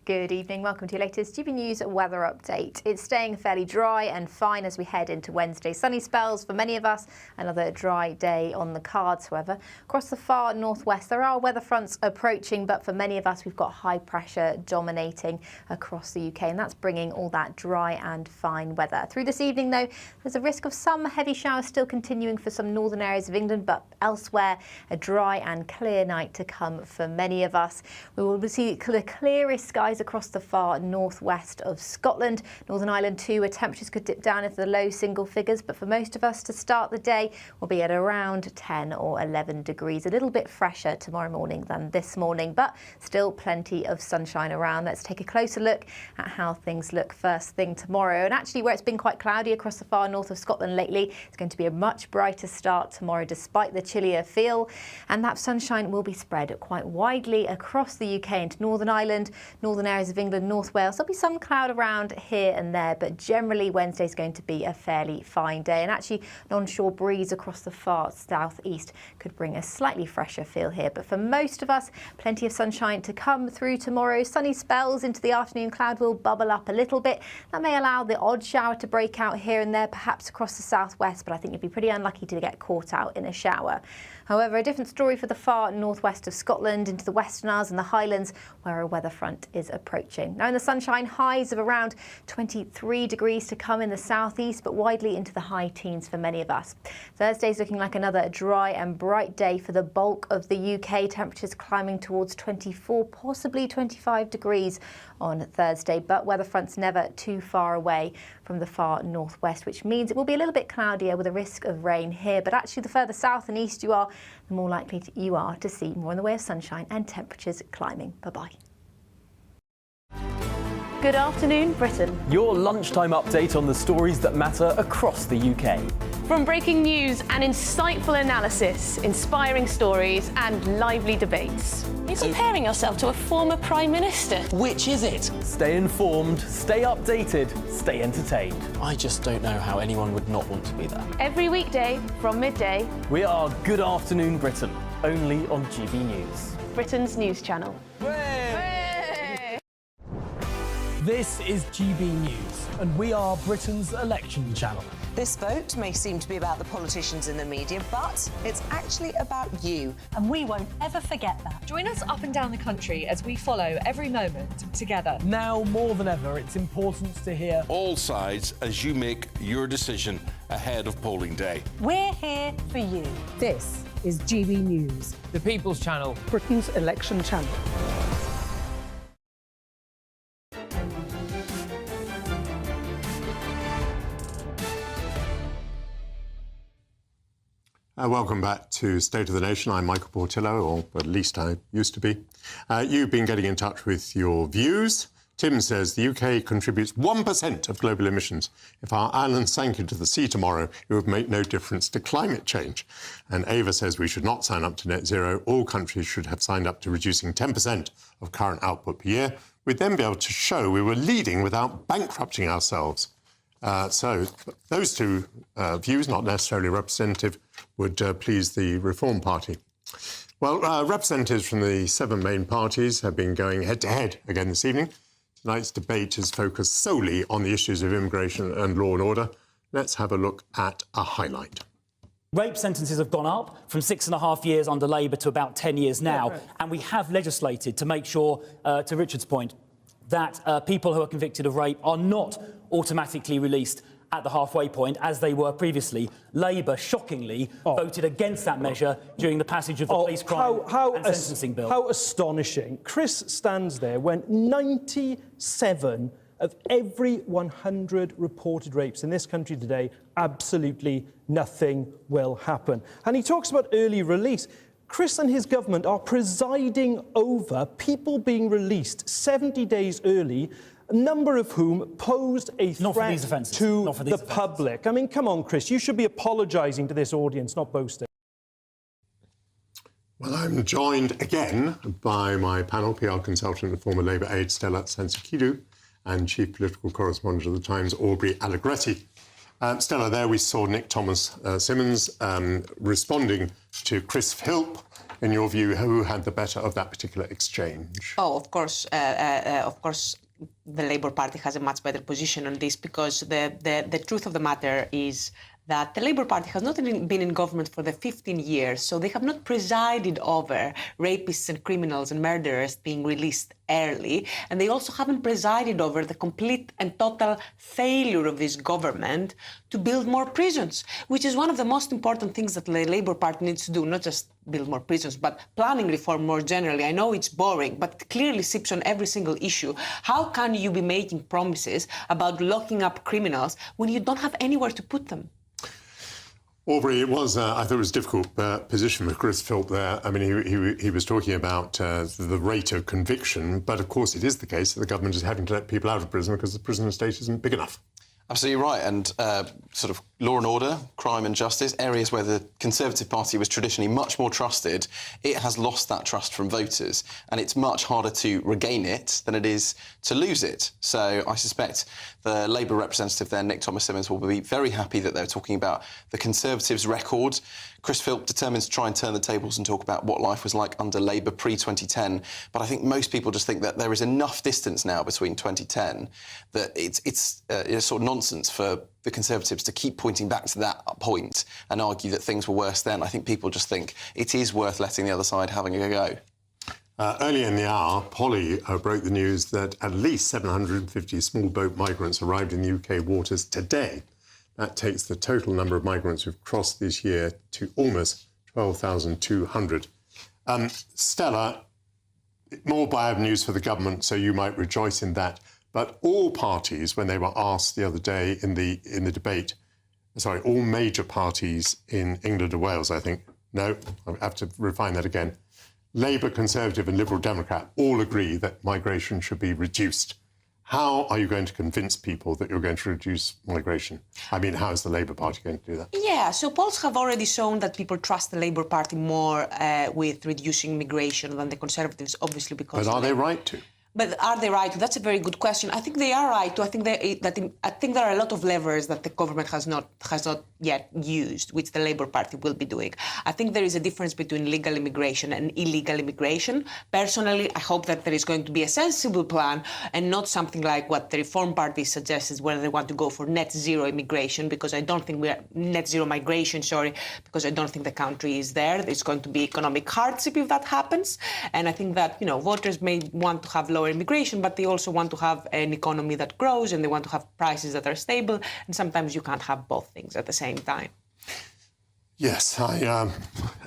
Good evening, welcome to your latest GB News weather update. It's staying fairly dry and fine as we head into Wednesday. Sunny spells for many of us, another dry day on the cards, however. Across the far northwest, there are weather fronts approaching, but for many of us, we've got high pressure dominating across the UK, and that's bringing all that dry and fine weather. Through this evening, though, there's a risk of some heavy showers still continuing for some northern areas of England, but elsewhere, a dry and clear night to come for many of us. We will see the clearest skies across the far northwest of Scotland. Northern Ireland too, where temperatures could dip down into the low single figures, but for most of us to start the day will be at around 10 or 11 degrees. A little bit fresher tomorrow morning than this morning, but still plenty of sunshine around. Let's take a closer look at how things look first thing tomorrow. And actually, where it's been quite cloudy across the far north of Scotland lately, it's going to be a much brighter start tomorrow despite the chillier feel. And that sunshine will be spread quite widely across the UK into Northern Ireland, northern areas of England, North Wales. There'll be some cloud around here and there, but generally Wednesday's going to be a fairly fine day. And actually, an onshore breeze across the far southeast could bring a slightly fresher feel here. But for most of us, plenty of sunshine to come through tomorrow. Sunny spells into the afternoon. Cloud will bubble up a little bit. That may allow the odd shower to break out here and there, perhaps across the southwest, but I think you'd be pretty unlucky to get caught out in a shower. However, a different story for the far northwest of Scotland into the Western Isles and the Highlands, where a weather front is approaching. Now in the sunshine, highs of around 23 degrees to come in the southeast, but widely into the high teens for many of us. Thursday's looking like another dry and bright day for the bulk of the UK. Temperatures climbing towards 24, possibly 25 degrees on Thursday, but weather fronts never too far away from the far northwest, which means it will be a little bit cloudier with a risk of rain here. But actually, the further south and east you are, the more likely you are to see more in the way of sunshine and temperatures climbing. Bye-bye. Good Afternoon Britain. Your lunchtime update on the stories that matter across the UK. From breaking news and insightful analysis, inspiring stories and lively debates. You're comparing yourself to a former Prime Minister. Which is it? Stay informed, stay updated, stay entertained. I just don't know how anyone would not want to be there. Every weekday from midday. We are Good Afternoon Britain, only on GB News. Britain's news channel. This is GB News, and we are Britain's election channel. This vote may seem to be about the politicians in the media, but it's actually about you. And we won't ever forget that. Join us up and down the country as we follow every moment together. Now more than ever, it's important to hear all sides as you make your decision ahead of polling day. We're here for you. This is GB News. The People's Channel. Britain's election channel. Welcome back to State of the Nation. I'm Michael Portillo, or at least I used to be. You've been getting in touch with your views. Tim says the UK contributes 1% of global emissions. If our island sank into the sea tomorrow, it would make no difference to climate change. And Ava says we should not sign up to net zero. All countries should have signed up to reducing 10% of current output per year. We'd then be able to show we were leading without bankrupting ourselves. So those two views, not necessarily representative, would please the Reform Party. Well, representatives from the 7 main parties have been going head-to-head again this evening. Tonight's debate is focused solely on the issues of immigration and law and order. Let's have a look at a highlight. Rape sentences have gone up from 6.5 years under Labour to about 10 years now, and we have legislated to make sure, to Richard's point, that people who are convicted of rape are not automatically released at the halfway point, as they were previously. Labour, shockingly, voted against that measure during the passage of the police crime and sentencing bill. How astonishing. Chris stands there when 97 of every 100 reported rapes in this country today, absolutely nothing will happen. And he talks about early release. Chris and his government are presiding over people being released 70 days early, a number of whom posed a threat to the public. I mean, come on, Chris, you should be apologising to this audience, not boasting. Well, I'm joined again by my panel, PR consultant and former Labour aide Stella Sansikidou, and Chief Political Correspondent of The Times, Aubrey Allegretti. Stella, there we saw Nick Thomas-Symonds responding to Chris Philp. In your view, who had the better of that particular exchange? Oh, of course, the Labour Party has a much better position on this, because the truth of the matter is that the Labour Party has not been in government for the 15 years, so they have not presided over rapists and criminals and murderers being released early, and they also haven't presided over the complete and total failure of this government to build more prisons, which is one of the most important things that the Labour Party needs to do, not just build more prisons, but planning reform more generally. I know it's boring, but it clearly sips on every single issue. How can you be making promises about locking up criminals when you don't have anywhere to put them? Aubrey, it was, I thought it was a difficult position for Chris Philp there. I mean, he was talking about the rate of conviction, but of course it is the case that the government is having to let people out of prison because the prison estate isn't big enough. Absolutely right, and sort of law and order, crime and justice, areas where the Conservative Party was traditionally much more trusted, it has lost that trust from voters, and it's much harder to regain it than it is to lose it. So I suspect the Labour representative there, Nick Thomas-Symonds, will be very happy that they're talking about the Conservatives' record. Chris Philp determined to try and turn the tables and talk about what life was like under Labour pre-2010, but I think most people just think that there is enough distance now between 2010 that it's sort of nonsense for the Conservatives to keep pointing back to that point and argue that things were worse then. I think people just think it is worth letting the other side having a go. Earlier in the hour, Polly broke the news that at least 750 small boat migrants arrived in the UK waters today. That takes the total number of migrants who've crossed this year to almost 12,200. Stella, more bad news for the government, so you might rejoice in that. But all parties, when they were asked the other day in the debate, sorry, all major parties in England and Wales, I think, no, I have to refine that again, Labour, Conservative and Liberal Democrat all agree that migration should be reduced. How are you going to convince people that you're going to reduce migration? I mean, how is the Labour Party going to do that? Yeah, so polls have already shown that people trust the Labour Party more with reducing migration than the Conservatives, obviously because... But are they right to? But are they right? That's a very good question. I think they are right. I think there are a lot of levers that the government has not yet used, which the Labour Party will be doing. I think there is a difference between legal immigration and illegal immigration. Personally, I hope that there is going to be a sensible plan and not something like what the Reform Party suggests, where they want to go for net zero immigration, because I don't think we are net zero migration. Because I don't think the country is there. There's going to be economic hardship if that happens, and I think that voters may want to have lower immigration, but they also want to have an economy that grows and they want to have prices that are stable, and sometimes you can't have both things at the same time. Yes,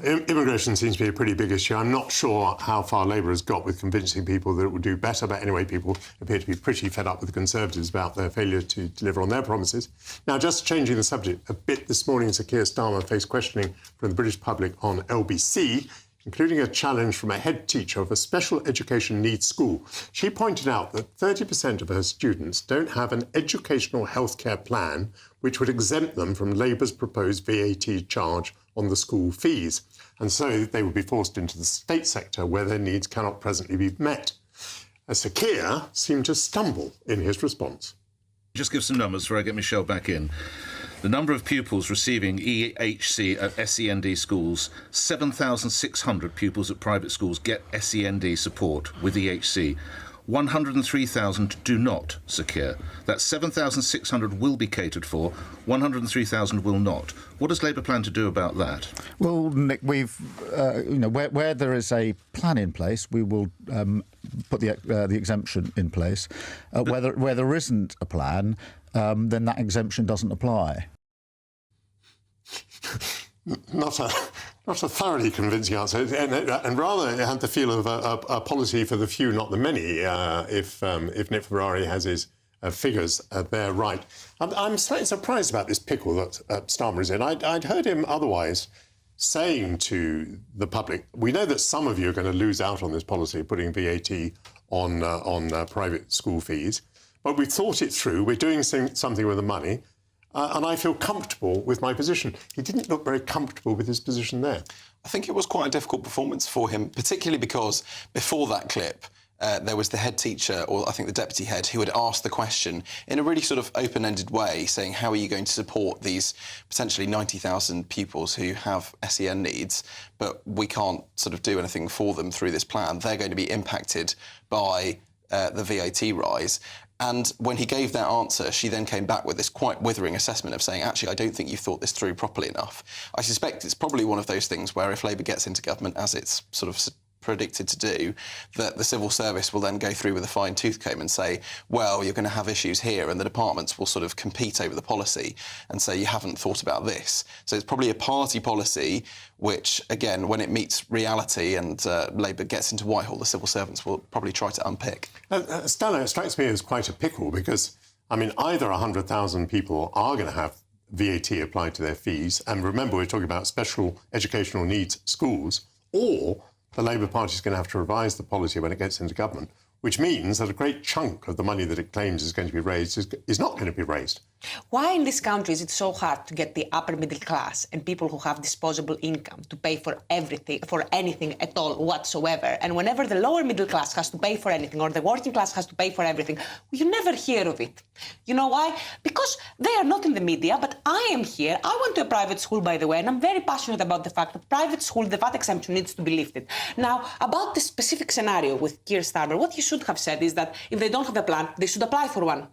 immigration seems to be a pretty big issue. I'm not sure how far Labour has got with convincing people that it will do better, but anyway, people appear to be pretty fed up with the Conservatives about their failure to deliver on their promises. Now, just changing the subject a bit, this morning Sir Keir Starmer faced questioning from the British public on LBC, including a challenge from a head teacher of a special education needs school. She pointed out that 30% of her students don't have an educational healthcare plan which would exempt them from Labour's proposed VAT charge on the school fees, and so they would be forced into the state sector where their needs cannot presently be met. Sir Keir seemed to stumble in his response. Just give some numbers before I get Michelle back in. The number of pupils receiving EHC at SEND schools, 7,600 pupils at private schools get SEND support with EHC. 103,000 do not, Sir Keir. That 7,600 will be catered for, 103,000 will not. What does Labour plan to do about that? Well, Nick, we've, where there is a plan in place, we will put the exemption in place. Where there isn't a plan, then that exemption doesn't apply. Not a thoroughly convincing answer, and rather it had the feel of a policy for the few, not the many, if Nick Ferrari has his figures there right. I'm slightly surprised about this pickle that Starmer is in. I'd heard him otherwise saying to the public, we know that some of you are going to lose out on this policy, putting VAT on private school fees, but we thought it through, we're doing something with the money, and I feel comfortable with my position. He didn't look very comfortable with his position there. I think it was quite a difficult performance for him, particularly because before that clip, there was the head teacher, or I think the deputy head, who had asked the question in a really sort of open-ended way, saying, how are you going to support these potentially 90,000 pupils who have SEN needs, but we can't sort of do anything for them through this plan? They're going to be impacted by the VAT rise. And when he gave that answer, she then came back with this quite withering assessment of saying, actually, I don't think you thought this through properly enough. I suspect it's probably one of those things where if Labour gets into government, as it's sort of predicted to do, that the civil service will then go through with a fine-tooth comb and say, well, you're going to have issues here, and the departments will sort of compete over the policy and say, you haven't thought about this. So it's probably a party policy which, again, when it meets reality and Labour gets into Whitehall, the civil servants will probably try to unpick. Stella, it strikes me as quite a pickle because, I mean, either 100,000 people are going to have VAT applied to their fees, and remember, we're talking about special educational needs schools, or the Labour Party is going to have to revise the policy when it gets into government, which means that a great chunk of the money that it claims is going to be raised is not going to be raised. Why in this country is it so hard to get the upper middle class and people who have disposable income to pay for everything, for anything at all whatsoever? And whenever the lower middle class has to pay for anything or the working class has to pay for everything, you never hear of it. You know why? Because they are not in the media, but I am here. I went to a private school, by the way, and I'm very passionate about the fact that private school, the VAT exemption needs to be lifted. Now, about the specific scenario with Keir Starmer, what he should have said is that if they don't have a plan, they should apply for one.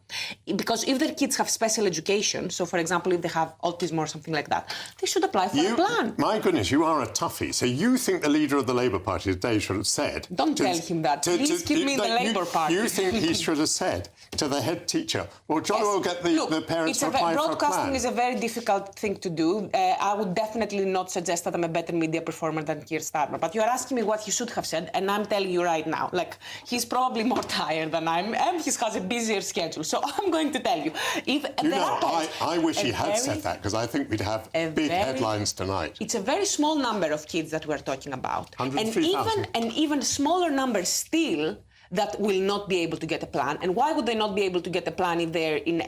Because if their kids have special education, so for example, if they have autism or something like that, they should apply for a plan. My goodness, you are a toughie. So you think the leader of the Labour Party today should have said... Don't tell him that. Please keep me in the Labour Party. You think he should have said to the head teacher, well, John will get the parents to apply for a plan. Broadcasting is a very difficult thing to do. I would definitely not suggest that I'm a better media performer than Keir Starmer. But you're asking me what he should have said, and I'm telling you right now, like, he's probably more tired than I am, and he has a busier schedule. So I'm going to tell you, if I wish he had said that, because I think we'd have big headlines tonight. It's a very small number of kids that we're talking about. 103,000. And even smaller numbers still, that will not be able to get a plan. And why would they not be able to get a plan if they're in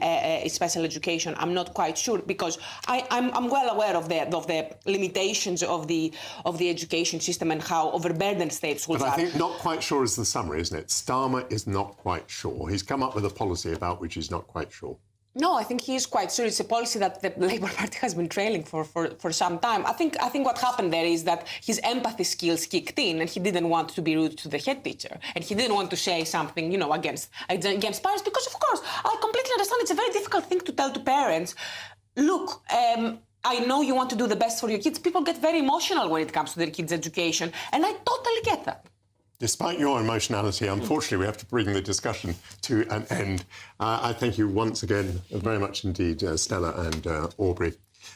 special education? I'm not quite sure, because I'm well aware of the limitations of the education system and how overburdened state schools but are. I think not quite sure is the summary, isn't it? Starmer is not quite sure. He's come up with a policy about which he's not quite sure. No, I think he is quite sure. It's a policy that the Labour Party has been trailing for some time. I think what happened there is that his empathy skills kicked in, and he didn't want to be rude to the head teacher, and he didn't want to say something, you know, against parents, because of course I completely understand it's a very difficult thing to tell to parents. Look, I know you want to do the best for your kids. People get very emotional when it comes to their kids' education, and I totally get that. Despite your emotionality, unfortunately, we have to bring the discussion to an end. I thank you once again very much indeed, Stella and Aubrey.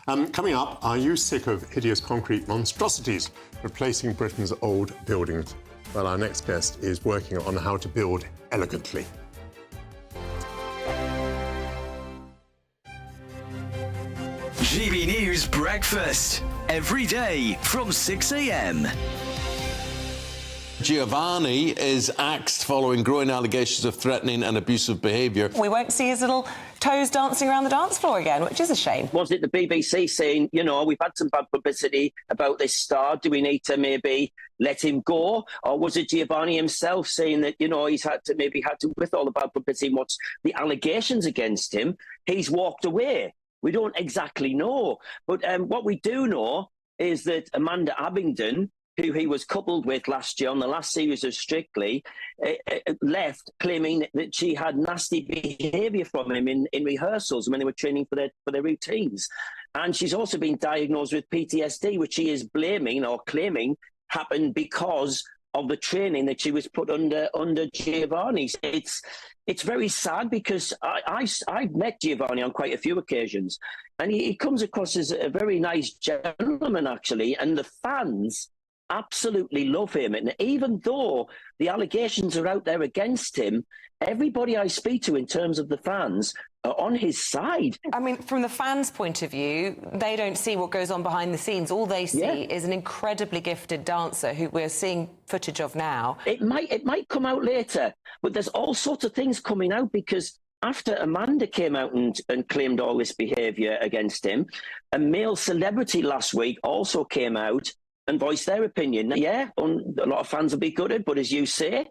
Coming up, are you sick of hideous concrete monstrosities replacing Britain's old buildings? Well, our next guest is working on how to build elegantly. GB News Breakfast, every day from 6 a.m. Giovanni is axed following growing allegations of threatening and abusive behaviour. We won't see his little toes dancing around the dance floor again, which is a shame. Was it the BBC saying, you know, we've had some bad publicity about this star, do we need to maybe let him go? Or was it Giovanni himself saying that, you know, he's had to, with all the bad publicity and what's the allegations against him, he's walked away? We don't exactly know. But what we do know is that Amanda Abingdon, who he was coupled with last year on the last series of Strictly, left claiming that she had nasty behaviour from him in rehearsals when they were training for their routines. And she's also been diagnosed with PTSD, which she is blaming or claiming happened because of the training that she was put under Giovanni. It's very sad because I've met Giovanni on quite a few occasions, and he comes across as a very nice gentleman, actually, and the fans absolutely love him. And even though the allegations are out there against him, everybody I speak to in terms of the fans are on his side. I mean, from the fans' point of view, they don't see what goes on behind the scenes. All they see is an incredibly gifted dancer who we're seeing footage of now. It might come out later, but there's all sorts of things coming out because after Amanda came out and claimed all this behaviour against him, a male celebrity last week also came out and voiced their opinion. Yeah, a lot of fans will be gutted, but as you say,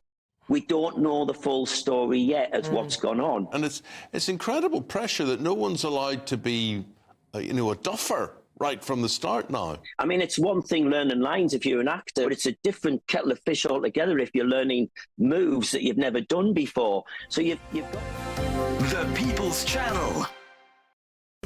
we don't know the full story yet as what's gone on. And it's incredible pressure that no one's allowed to be, a duffer right from the start now. I mean, it's one thing learning lines if you're an actor, but it's a different kettle of fish altogether if you're learning moves that you've never done before. So you've got... The People's Channel.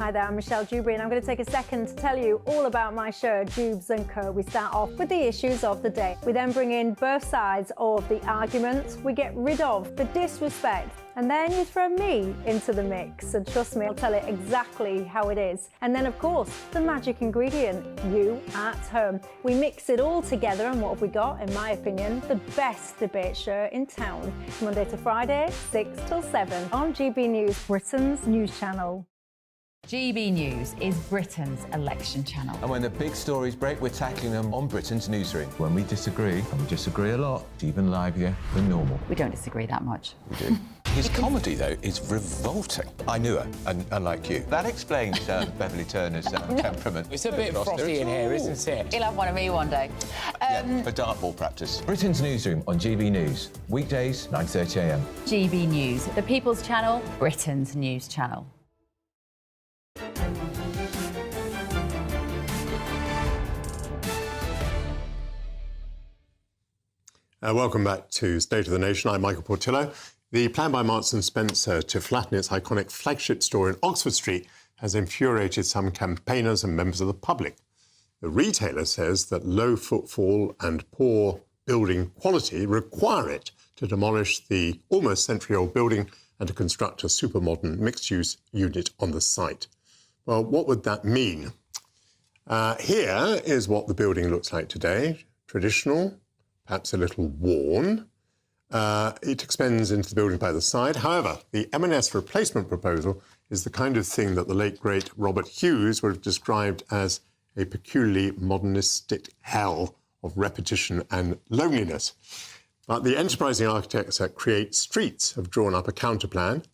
Hi there, I'm Michelle Dewberry, and I'm going to take a second to tell you all about my show, Dubes & Co. We start off with the issues of the day. We then bring in both sides of the argument. We get rid of the disrespect. And then you throw me into the mix. And trust me, I'll tell it exactly how it is. And then, of course, the magic ingredient, you at home. We mix it all together, and what have we got? In my opinion, the best debate show in town. Monday to Friday, 6 till 7 on GB News, Britain's news channel. GB News is Britain's election channel. And when the big stories break, we're tackling them on Britain's newsroom. When we disagree, and we disagree a lot, it's even livelier than normal. We don't disagree that much. We do. His comedy, though, is revolting. I knew her, unlike you. That explains Beverly Turner's temperament. It's a bit frosty in here, isn't it? He'll have one of me one day. For dartball practice. Britain's newsroom on GB News. Weekdays, 9:30 a.m. GB News, the People's Channel, Britain's news channel. Welcome back to State of the Nation. I'm Michael Portillo. The plan by Marks & Spencer to flatten its iconic flagship store in Oxford Street has infuriated some campaigners and members of the public. The retailer says that low footfall and poor building quality require it to demolish the almost century-old building and to construct a super-modern mixed-use unit on the site. Well, what would that mean? Here is what the building looks like today. Traditional, perhaps a little worn. It extends into the building by the side. However, the M&S replacement proposal is the kind of thing that the late, great Robert Hughes would have described as a peculiarly modernistic hell of repetition and loneliness. But the enterprising architects at Create Streets have drawn up a counterplan.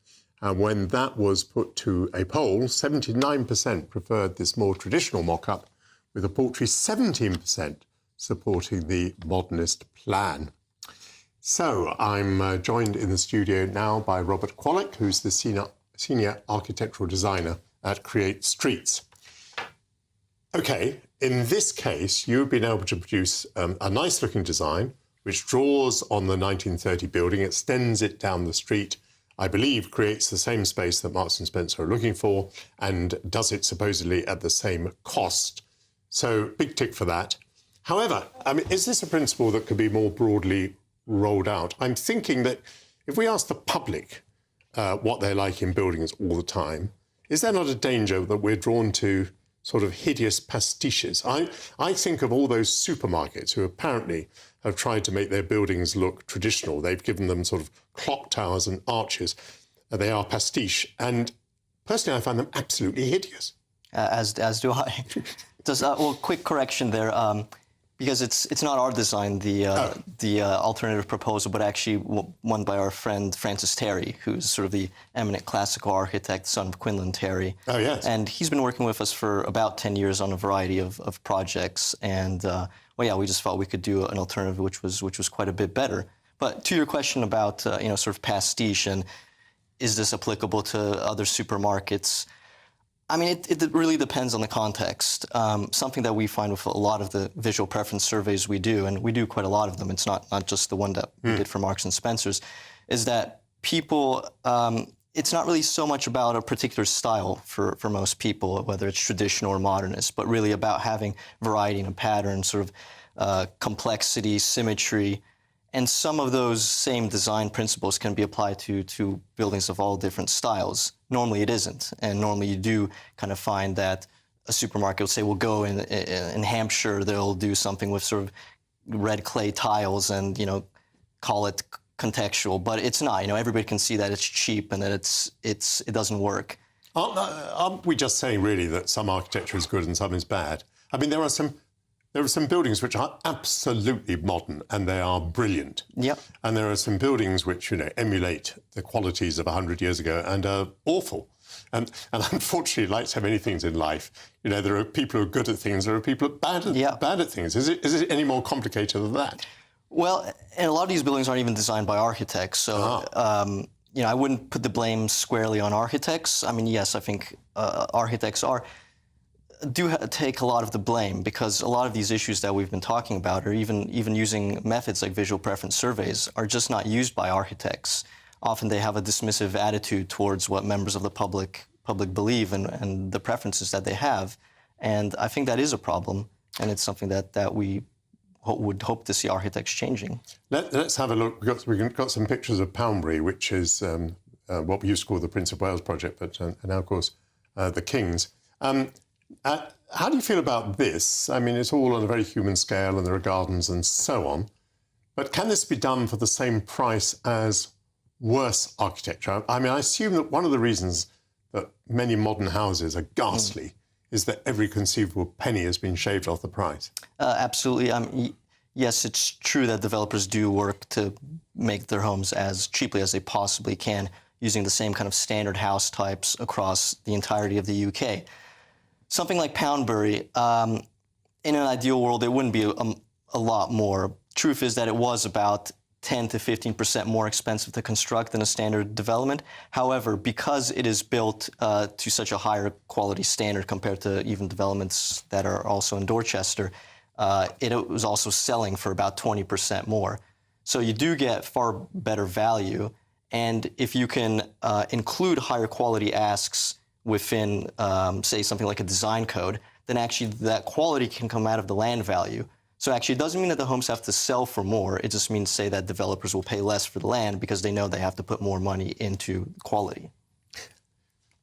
And when that was put to a poll, 79% preferred this more traditional mock-up, with a paltry 17% supporting the modernist plan. So I'm joined in the studio now by Robert Quallick, who's the senior architectural designer at Create Streets. OK, in this case, you've been able to produce a nice-looking design which draws on the 1930 building, extends it down the street, I believe creates the same space that Marks & Spencer are looking for, and does it supposedly at the same cost. So, big tick for that. However, I mean, is this a principle that could be more broadly rolled out? I'm thinking that if we ask the public what they like in buildings all the time, is there not a danger that we're drawn to sort of hideous pastiches? I think of all those supermarkets who apparently have tried to make their buildings look traditional. They've given them sort of clock towers and arches. They are pastiche. And personally, I find them absolutely hideous. As do I. Well, quick correction there. Because it's not our design, the alternative proposal, but actually one by our friend Francis Terry, who's sort of the eminent classical architect, son of Quinlan Terry. Oh, yes. And he's been working with us for about 10 years on a variety of projects. And, well, yeah, we just felt we could do an alternative which was quite a bit better. But to your question about, sort of pastiche and is this applicable to other supermarkets? I mean, it really depends on the context. Something that we find with a lot of the visual preference surveys we do, and we do quite a lot of them, it's not just the one that we did for Marks & Spencer's, is that people, it's not really so much about a particular style for most people, whether it's traditional or modernist, but really about having variety in a pattern, sort of complexity, symmetry. And some of those same design principles can be applied to buildings of all different styles. Normally it isn't. And normally you do kind of find that a supermarket will say, we'll go in Hampshire, they'll do something with sort of red clay tiles and, call it contextual. But it's not. Everybody can see that it's cheap and that it doesn't work. Aren't we just saying, really, that some architecture is good and some is bad? I mean, there are some buildings which are absolutely modern and they are brilliant. Yep. And there are some buildings which, emulate the qualities of 100 years ago and are awful. And unfortunately, like so many things in life, there are people who are good at things, there are people who are bad at things. Is it any more complicated than that? Well, and a lot of these buildings aren't even designed by architects. So, I wouldn't put the blame squarely on architects. I mean, yes, I think architects do take a lot of the blame, because a lot of these issues that we've been talking about, or even using methods like visual preference surveys, are just not used by architects. Often they have a dismissive attitude towards what members of the public believe and the preferences that they have. And I think that is a problem, and it's something that we would hope to see architects changing. Let's have a look. We've got some pictures of Poundbury, which is what we used to call the Prince of Wales project, but now, of course, the King's. How do you feel about this? I mean, it's all on a very human scale and there are gardens and so on. But can this be done for the same price as worse architecture? I mean, I assume that one of the reasons that many modern houses are ghastly is that every conceivable penny has been shaved off the price. Absolutely. Yes, it's true that developers do work to make their homes as cheaply as they possibly can, using the same kind of standard house types across the entirety of the UK. Something like Poundbury, in an ideal world, it wouldn't be a lot more. Truth is that it was about 10 to 15% more expensive to construct than a standard development. However, because it is built to such a higher quality standard compared to even developments that are also in Dorchester, it was also selling for about 20% more. So you do get far better value. And if you can include higher quality asks within, say, something like a design code, then actually that quality can come out of the land value. So actually it doesn't mean that the homes have to sell for more. It just means, say, that developers will pay less for the land because they know they have to put more money into quality.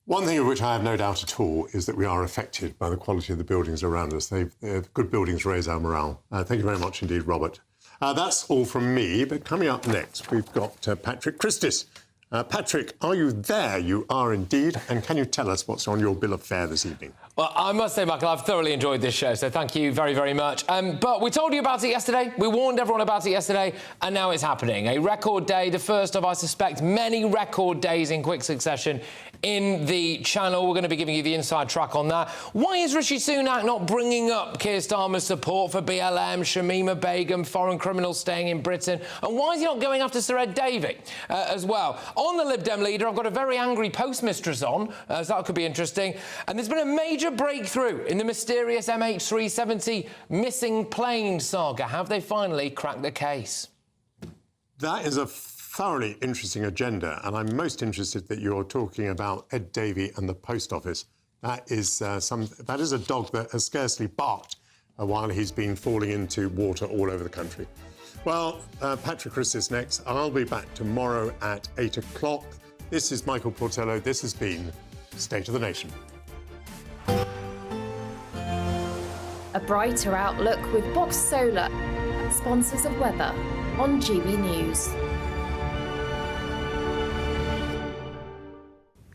One thing of which I have no doubt at all is that we are affected by the quality of the buildings around us. Good buildings raise our morale. Thank you very much indeed, Robert. That's all from me, but coming up next, we've got Patrick Christis. Patrick, are you there? You are indeed. And can you tell us what's on your bill of fare this evening? Well, I must say, Michael, I've thoroughly enjoyed this show, so thank you very, very much. But we told you about it yesterday, we warned everyone about it yesterday, and now it's happening. A record day, the first of, I suspect, many record days in quick succession in the channel. We're going to be giving you the inside track on that. Why is Rishi Sunak not bringing up Keir Starmer's support for BLM, Shamima Begum, foreign criminals staying in Britain? And why is he not going after Sir Ed Davey as well? On the Lib Dem leader, I've got a very angry postmistress on, so that could be interesting. And there's been a major breakthrough in the mysterious MH370 missing plane saga. Have they finally cracked the case? That is a thoroughly interesting agenda, and I'm most interested that you're talking about Ed Davey and the Post Office. That is a dog that has scarcely barked while he's been falling into water all over the country. Well, Patrick Chris is next. I'll be back tomorrow at 8 o'clock. This is Michael Portello. This has been State of the Nation. A brighter outlook with Box Solar, sponsors of weather on GB News.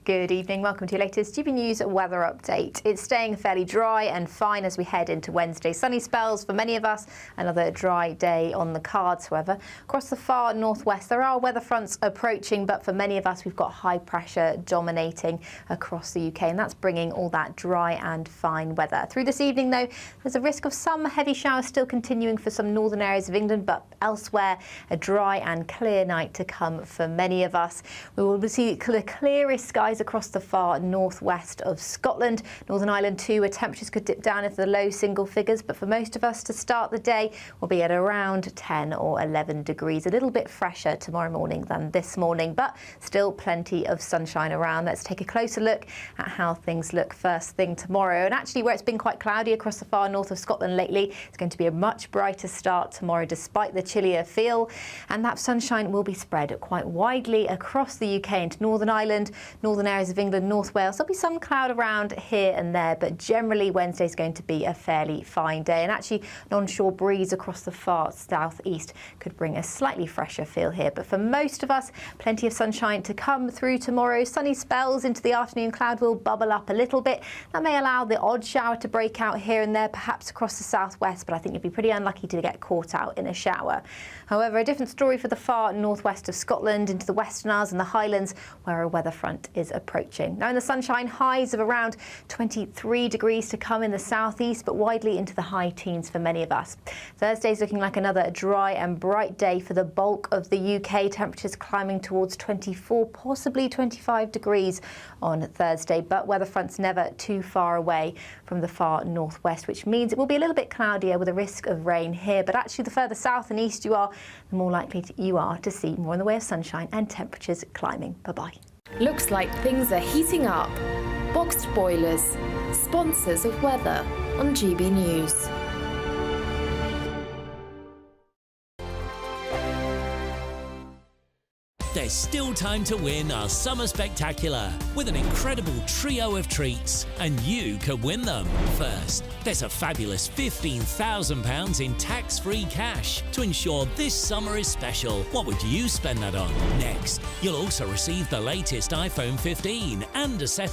Good evening, welcome to your latest GB News weather update. It's staying fairly dry and fine as we head into Wednesday. Sunny spells for many of us, another dry day on the cards, however. Across the far northwest, there are weather fronts approaching, but for many of us, we've got high pressure dominating across the UK, and that's bringing all that dry and fine weather. Through this evening, though, there's a risk of some heavy showers still continuing for some northern areas of England, but elsewhere, a dry and clear night to come for many of us. We will see the clearest skies across the far northwest of Scotland. Northern Ireland too, where temperatures could dip down into the low single figures, but for most of us to start the day, we'll be at around 10 or 11 degrees. A little bit fresher tomorrow morning than this morning, but still plenty of sunshine around. Let's take a closer look at how things look first thing tomorrow. And actually, where it's been quite cloudy across the far north of Scotland lately, it's going to be a much brighter start tomorrow despite the chillier feel. And that sunshine will be spread quite widely across the UK into Northern Ireland, northern areas of England, North Wales. There'll be some cloud around here and there, but generally Wednesday's going to be a fairly fine day. And actually, an onshore breeze across the far southeast could bring a slightly fresher feel here. But for most of us, plenty of sunshine to come through tomorrow. Sunny spells into the afternoon. Cloud will bubble up a little bit. That may allow the odd shower to break out here and there, perhaps across the southwest, but I think you'd be pretty unlucky to get caught out in a shower. However, a different story for the far northwest of Scotland, into the Western Isles and the Highlands, where a weather front is approaching. Now in the sunshine, highs of around 23 degrees to come in the southeast, but widely into the high teens for many of us. Thursday's looking like another dry and bright day for the bulk of the UK. Temperatures climbing towards 24, possibly 25 degrees on Thursday, but weather fronts never too far away from the far northwest, which means it will be a little bit cloudier with a risk of rain here. But actually, the further south and east you are, the more likely you are to see more in the way of sunshine and temperatures climbing. Bye-bye. Looks like things are heating up. Boxed boilers, sponsors of weather on GB News. There's still time to win our Summer Spectacular with an incredible trio of treats, and you could win them. First, there's a fabulous £15,000 in tax-free cash to ensure this summer is special. What would you spend that on? Next, you'll also receive the latest iPhone 15 and a set